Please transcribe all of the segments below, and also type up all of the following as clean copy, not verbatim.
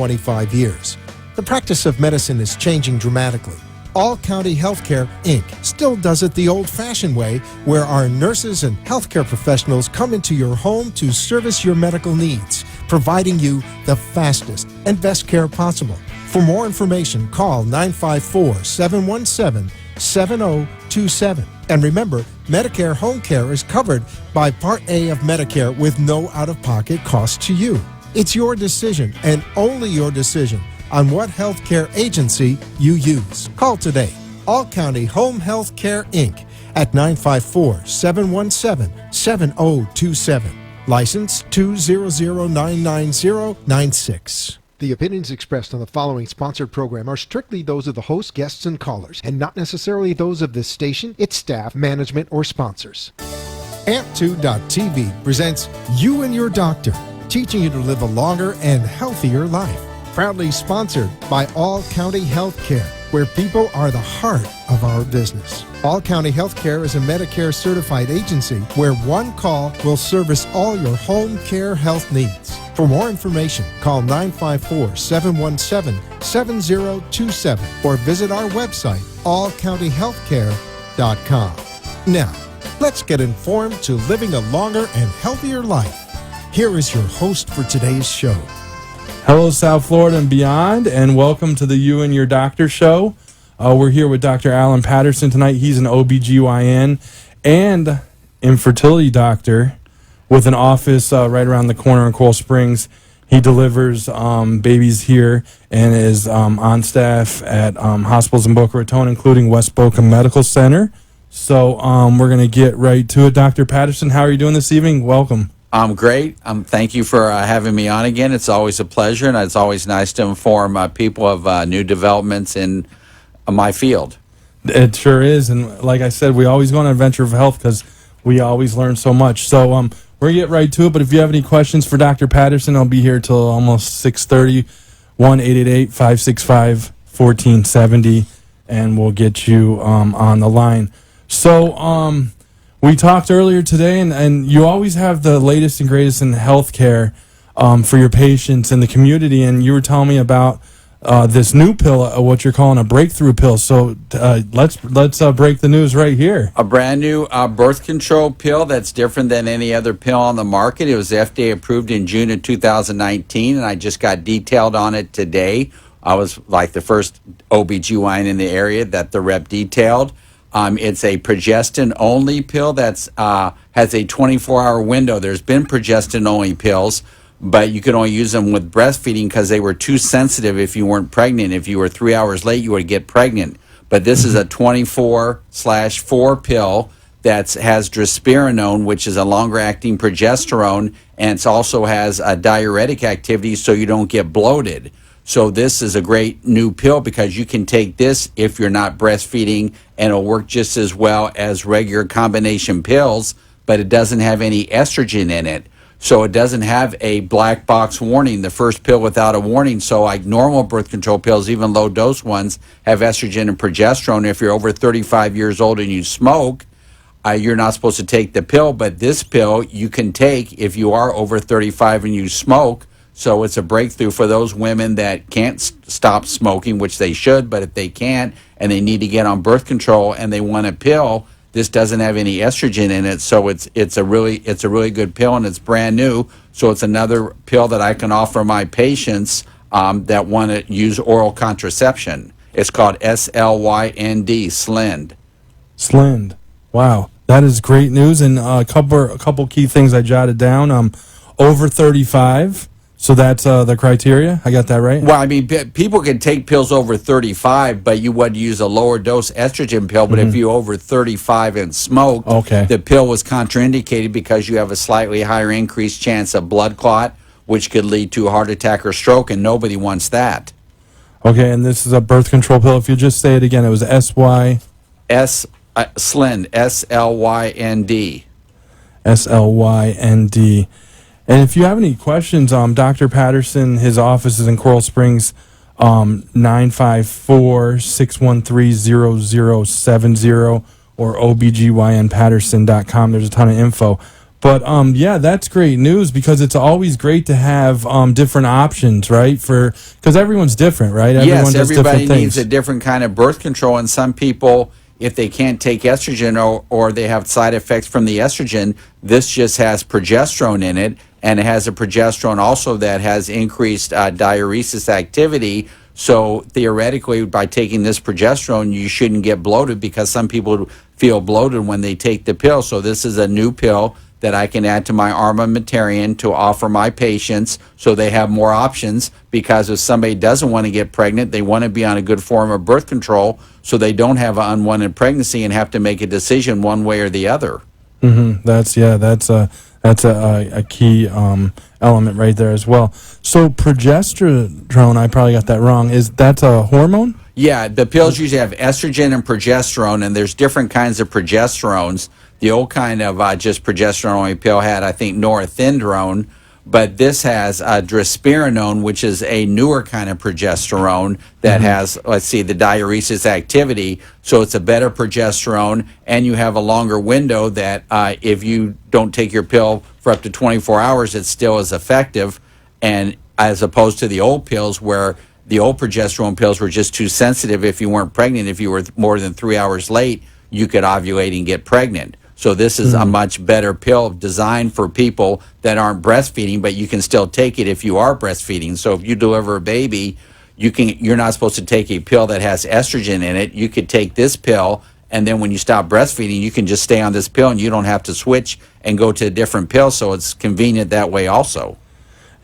25 years. The practice of medicine is changing dramatically. All County Healthcare, Inc. still does it the old-fashioned way, where our nurses and healthcare professionals come into your home to service your medical needs, providing you the fastest and best care possible. For more information, call 954-717-7027. And remember, Medicare Home Care is covered by Part A of Medicare with no out-of-pocket cost to you. It's your decision, and only your decision, on what healthcare agency you use. Call today. All County Home Health Care, Inc. at 954-717-7027. License 200999096. The opinions expressed on the following sponsored program are strictly those of the host, guests, and callers, and not necessarily those of this station, its staff, management, or sponsors. Amp2.tv presents You and Your Doctor, teaching you to live a longer and healthier life. Proudly sponsored by All County Healthcare, where people are the heart of our business. All County Healthcare is a Medicare certified agency where one call will service all your home care health needs. For more information, call 954-717-7027 or visit our website, allcountyhealthcare.com. Now, let's get informed to living a longer and healthier life. Here is your host for today's show. Hello, South Florida and beyond, and welcome to the You and Your Doctor show. We're here with Dr. Alan Patterson tonight. He's an OBGYN and infertility doctor with an office right around the corner in Coral Springs. He delivers babies here and is on staff at hospitals in Boca Raton, including West Boca Medical Center. So we're going to get right to it. Dr. Patterson, how are you doing this evening? Welcome. I'm great. Thank you for having me on again. It's always a pleasure, and it's always nice to inform people of new developments in my field. It sure is, and like I said, we always go on an adventure of health because we always learn so much. So we're going to get right to it, but if you have any questions for Dr. Patterson, I'll be here till almost 6:30, 1-888-565-1470, and we'll get you on the line. So we talked earlier today, and you always have the latest and greatest in healthcare for your patients in the community, and you were telling me about this new pill, what you're calling a breakthrough pill. So let's break the news right here. A brand new birth control pill that's different than any other pill on the market. It was FDA approved in June of 2019, and I just got detailed on it today. I was like the first OBGYN in the area that the rep detailed. It's a progestin-only pill that's has a 24-hour window. There's been progestin-only pills, but you could only use them with breastfeeding because they were too sensitive if you weren't pregnant. If you were 3 hours late, you would get pregnant. But this is a 24/4 pill that has drospirenone, which is a longer-acting progesterone, and it also has a diuretic activity so you don't get bloated. So this is a great new pill because you can take this if you're not breastfeeding, and it'll work just as well as regular combination pills, but it doesn't have any estrogen in it. So it doesn't have a black box warning, the first pill without a warning. So like normal birth control pills, even low-dose ones, have estrogen and progesterone. If you're over 35 years old and you smoke, you're not supposed to take the pill, but this pill you can take if you are over 35 and you smoke. So it's a breakthrough for those women that can't stop smoking, which they should, but if they can't and they need to get on birth control and they want a pill, this doesn't have any estrogen in it, so it's a really good pill, and it's brand new. So it's another pill that I can offer my patients that want to use oral contraception. It's called SLYND, SLYND. SLYND. Wow, that is great news, and a couple key things I jotted down. Over 35. So that's the criteria? I got that right? Well, I mean, people can take pills over 35, but you would use a lower dose estrogen pill. But if you're over 35 and smoke, the pill was contraindicated because you have a slightly higher increased chance of blood clot, which could lead to a heart attack or stroke, and nobody wants that. Okay, and this is a birth control pill. If you just say it again, it was SLYND. SLYND. SLYND. And if you have any questions, Dr. Patterson, his office is in Coral Springs, 954-613-0070 or obgynpatterson.com. There's a ton of info. But yeah, that's great news because it's always great to have different options, right? Because everyone's different, right? Everyone Yes, does everybody different needs things. a different kind of birth control, and some people, if they can't take estrogen or they have side effects from the estrogen, this just has progesterone in it, and it has a progesterone also that has increased diuresis activity. So theoretically, by taking this progesterone, you shouldn't get bloated because some people feel bloated when they take the pill. So this is a new pill that I can add to my armamentarium to offer my patients so they have more options, because if somebody doesn't want to get pregnant, they want to be on a good form of birth control so they don't have an unwanted pregnancy and have to make a decision one way or the other. That's a key element right there as well. So progesterone, I probably got that wrong. That's a hormone? Yeah, the pills usually have estrogen and progesterone, and there's different kinds of progesterones. The old kind of just progesterone-only pill had, I think, norethindrone, but this has drospirenone, which is a newer kind of progesterone that has, let's see, the diuresis activity. So it's a better progesterone, and you have a longer window that if you don't take your pill for up to 24 hours, it still is effective, and as opposed to the old pills where the old progesterone pills were just too sensitive. If you weren't pregnant, if you were more than 3 hours late, you could ovulate and get pregnant. So this is a much better pill designed for people that aren't breastfeeding, but you can still take it if you are breastfeeding. So if you deliver a baby, you're not supposed to take a pill that has estrogen in it. You could take this pill, and then when you stop breastfeeding, you can just stay on this pill, and you don't have to switch and go to a different pill. So it's convenient that way also.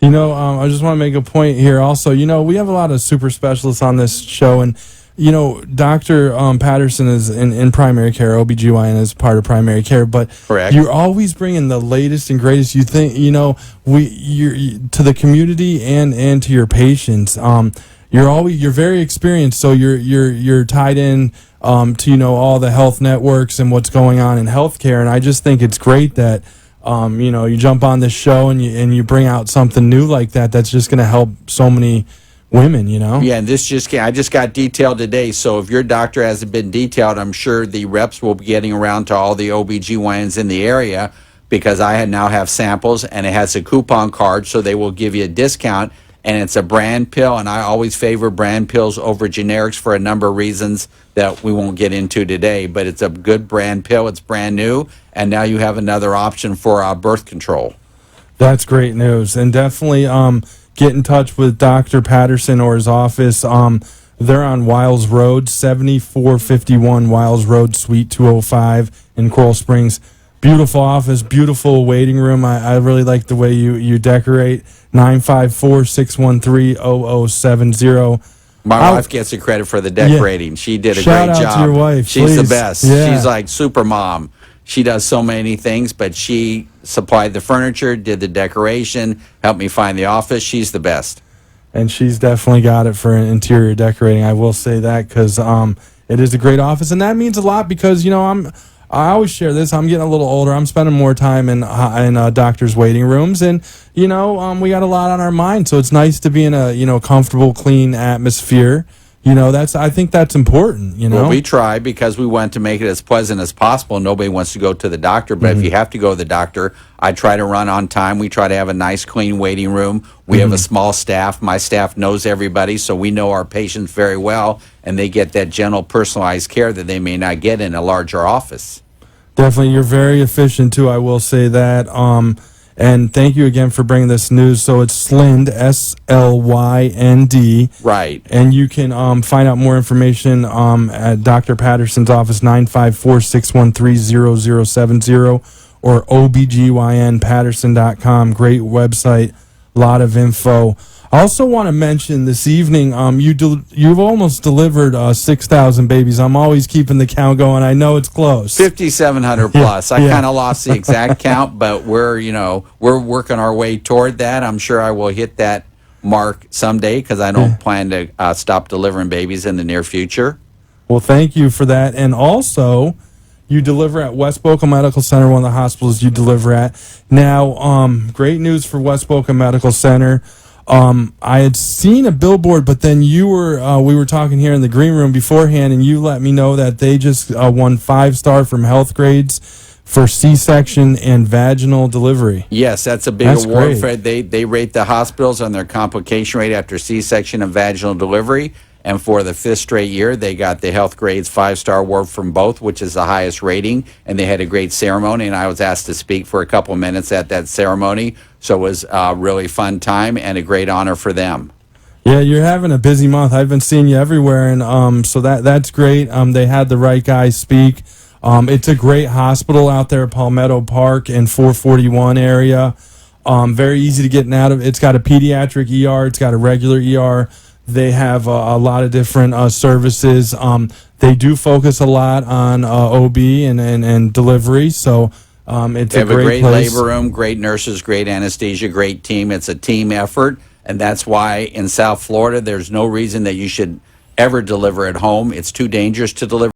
I just want to make a point here also. We have a lot of super specialists on this show, and Dr. Patterson is in primary care. OBGYN is part of primary care, but Correct. You're always bringing the latest and greatest. You think, you're to the community and to your patients. You're very experienced, so you're tied in to all the health networks and what's going on in healthcare. And I just think it's great that you jump on this show and you bring out something new like that. That's just going to help so many women, Yeah, and I just got detailed today, so if your doctor hasn't been detailed, I'm sure the reps will be getting around to all the OBGYNs in the area, because I now have samples, and it has a coupon card, so they will give you a discount, and it's a brand pill, and I always favor brand pills over generics for a number of reasons that we won't get into today, but it's a good brand pill, it's brand new, and now you have another option for birth control. That's great news, and definitely get in touch with Dr. Patterson or his office. They're on Wiles Road, 7451 Wiles Road, Suite 205 in Coral Springs. Beautiful office, beautiful waiting room. I really like the way you decorate. 954-613-0070. My wife gets the credit for the decorating. Yeah. She did a Shout great out job. To your wife, She's please. the best. Yeah. She's like super mom. She does so many things, but she supplied the furniture, did the decoration, helped me find the office. She's the best. And she's definitely got it for interior decorating. I will say that, because it is a great office, and that means a lot because I always share this. I'm getting a little older. I'm spending more time in doctors' waiting rooms, and we got a lot on our mind. So it's nice to be in a comfortable, clean atmosphere. I think that's important. Well, we try because we want to make it as pleasant as possible. Nobody wants to go to the doctor, but if you have to go to the doctor, I try to run on time. We try to have a nice, clean waiting room. We have a small staff. My staff knows everybody, so we know our patients very well, and they get that gentle, personalized care that they may not get in a larger office. Definitely, you're very efficient too. I will say that. And thank you again for bringing this news. So it's Slynd, SLYND. Right. And you can find out more information at Dr. Patterson's office, 954-613-0070, or obgynpatterson.com. Great website, a lot of info. I also want to mention this evening, you've almost delivered 6,000 babies. I'm always keeping the count going. I know it's close. 5,700 plus. I kind of lost the exact count, but we're working our way toward that. I'm sure I will hit that mark someday because I don't plan to stop delivering babies in the near future. Well, thank you for that. And also, you deliver at West Boca Medical Center, one of the hospitals you deliver at. Now, great news for West Boca Medical Center. I had seen a billboard, but then we were talking here in the green room beforehand, and you let me know that they just won 5-star from Health Grades for C-section and vaginal delivery. Yes, that's a big That's award. great. They rate the hospitals on their complication rate after C-section and vaginal delivery. And for the 5th straight year, they got the Health Grades 5-star award from both, which is the highest rating. And they had a great ceremony, and I was asked to speak for a couple minutes at that ceremony. So it was a really fun time and a great honor for them. Yeah, you're having a busy month. I've been seeing you everywhere, and so that's great. They had the right guy speak. It's a great hospital out there at Palmetto Park and 441 area. Very easy to get out of. It's got a pediatric ER. It's got a regular ER. They have a lot of different services. They do focus a lot on OB and delivery, so it's They have a great place. labor room, great nurses, great anesthesia, great team. It's a team effort, and that's why in South Florida there's no reason that you should ever deliver at home. It's too dangerous to deliver